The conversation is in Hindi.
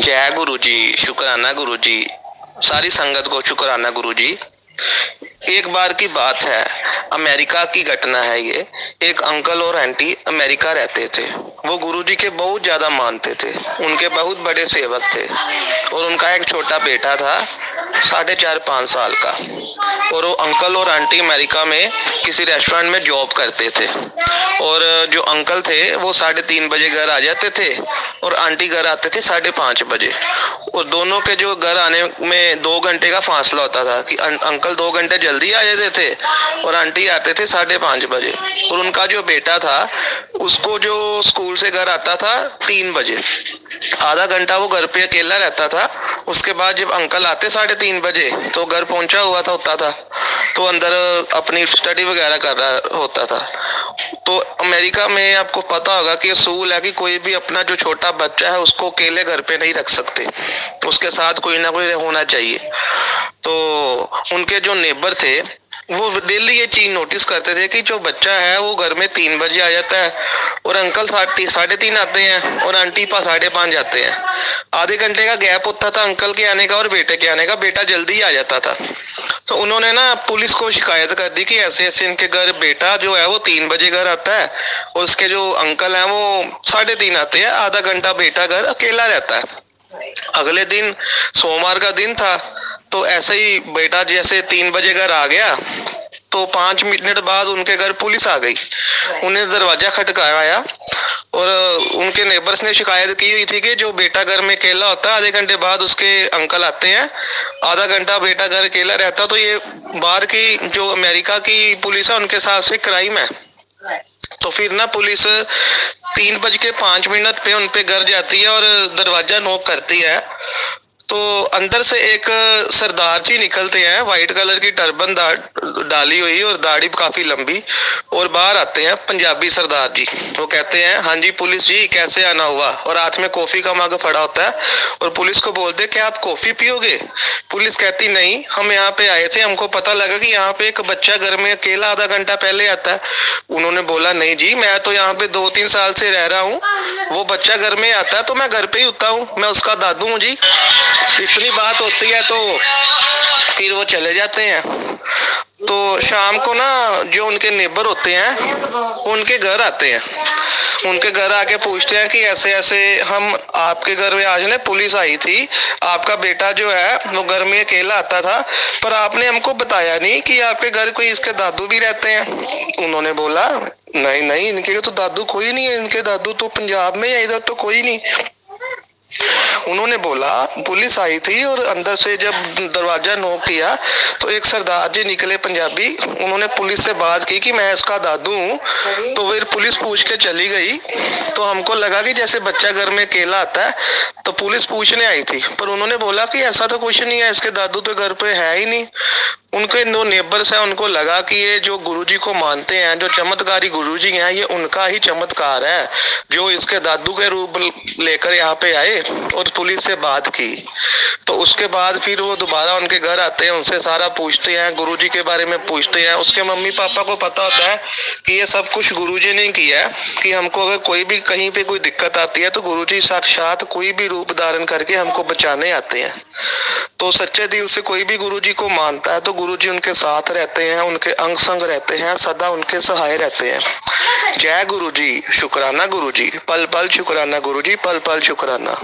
जय गुरु जी, शुक्राना गुरु जी, सारी संगत को शुक्राना गुरु जी। एक बार की बात है, अमेरिका की घटना है ये। एक अंकल और आंटी अमेरिका रहते थे। वो गुरुजी के बहुत ज्यादा मानते थे, उनके बहुत बड़े सेवक थे और उनका एक छोटा बेटा था 4.5-5 साल का। और वो अंकल और आंटी अमेरिका में किसी रेस्टोरेंट में जॉब करते थे और जो अंकल थे वो 3:30 बजे घर आ जाते थे और आंटी घर आते थे 5:30 बजे। और दोनों के जो घर आने में 2 घंटे का फासला होता था कि अंकल 2 घंटे जल्दी आ जाते थे और आंटी आते थे 5:30 बजे। और उनका जो बेटा था उसको जो स्कूल से घर आता था 3 बजे, आधा घंटा वो घर पे अकेला रहता था। उसके बाद जब अंकल आते 3:30 बजे तो घर पहुंचा हुआ था होता था, तो अंदर अपनी स्टडी वगैरह कर रहा होता था। तो अमेरिका में आपको पता होगा कि असूल है कि कोई भी अपना जो छोटा बच्चा है उसको अकेले घर पे नहीं रख सकते, उसके साथ कोई ना कोई होना चाहिए। तो उनके जो नेबर थे वो डेली ये चीज नोटिस करते थे कि जो बच्चा है वो घर में 3 बजे आ जाता है और अंकल 3:30 आते हैं और आंटी 5:30 आते हैं। आधे घंटे का गैप होता था अंकल के आने का और बेटे के आने का, बेटा जल्दी आ जाता था। तो उन्होंने ना पुलिस को शिकायत कर दी कि ऐसे ऐसे इनके घर बेटा जो है वो 3 बजे घर आता है और उसके जो अंकल हैं वो 3:30 आते हैं, आधा घंटा बेटा घर अकेला रहता है। अगले दिन सोमवार का दिन था, तो ऐसे ही बेटा जैसे 3 बजे घर आ गया तो 5 मिनट बाद उनके घर पुलिस आ गई। उन्हें दरवाजा खटकाया और उनके नेबर्स ने शिकायत की हुई थी कि जो बेटा घर में अकेला होता है आधे घंटे बाद उसके अंकल आते हैं, आधा घंटा बेटा घर अकेला रहता। तो ये बाहर की जो अमेरिका की पुलिस है उनके साथ से क्राइम है। तो फिर ना पुलिस 3:05 पे उन पे घर जाती है और दरवाजा नॉक करती है। तो अंदर से एक सरदार जी निकलते हैं, व्हाइट कलर की टर्बन डाली हुई और दाढ़ी काफी लंबी, और बाहर आते हैं पंजाबी सरदार जी। वो कहते हैं, हाँ जी पुलिस जी कैसे आना हुआ, और हाथ में कॉफी का मग पड़ा होता है और पुलिस को बोलते क्या आप कॉफी पियोगे। पुलिस कहती नहीं, हम यहाँ पे आए थे, हमको पता लगा कि यहाँ पे एक बच्चा घर में अकेला आधा घंटा पहले आता है। उन्होंने बोला नहीं जी, मैं तो यहाँ पे 2-3 साल से रह रहा हूँ, वो बच्चा घर में आता है तो मैं घर पे ही होता हूँ, मैं उसका दादू हूँ जी। इतनी बात होती है तो फिर वो चले जाते हैं। तो शाम को ना जो उनके नेबर होते हैं उनके घर आते हैं, उनके घर आके पूछते हैं कि ऐसे ऐसे हम आपके घर में आज ना पुलिस आई थी, आपका बेटा जो है वो घर में अकेला आता था पर आपने हमको बताया नहीं कि आपके घर कोई इसके दादू भी रहते हैं। उन्होंने बोला नहीं नहीं, इनके तो दादू कोई नहीं है, इनके दादू तो पंजाब में है, इधर तो कोई नहीं। उन्होंने बोला पुलिस आई थी और अंदर से जब दरवाजा नॉक किया तो एक सरदार जी निकले पंजाबी, उन्होंने पुलिस से बात की कि मैं इसका दादू हूँ। तो फिर पुलिस पूछ के चली गई। तो हमको लगा कि जैसे बच्चा घर में अकेला आता है तो पुलिस पूछने आई थी, पर उन्होंने बोला कि ऐसा तो कुछ नहीं है, इसके दादू तो घर पे है ही नहीं। उनके दो नेबर्स हैं, उनको लगा कि ये जो गुरुजी को मानते हैं, जो चमत्कारी गुरुजी हैं, ये उनका ही चमत्कार है जो इसके दादू के रूप लेकर यहाँ पे आए और पुलिस से बात की। तो उसके बाद फिर वो दोबारा उनके घर आते हैं, उनसे सारा पूछते हैं, गुरुजी के बारे में पूछते हैं। उसके मम्मी पापा को पता होता है कि ये सब कुछ गुरुजी ने किया है, कि हमको अगर कोई भी कहीं पे कोई दिक्कत आती है तो गुरुजी साक्षात कोई भी रूप धारण करके हमको बचाने आते हैं। तो सच्चे दिल से कोई भी गुरुजी को मानता है तो गुरुजी उनके साथ रहते हैं, उनके अंग संग रहते हैं, सदा उनके सहाय रहते हैं। जय गुरुजी, शुक्राना गुरुजी, पल पल शुक्राना गुरुजी, पल पल शुक्राना।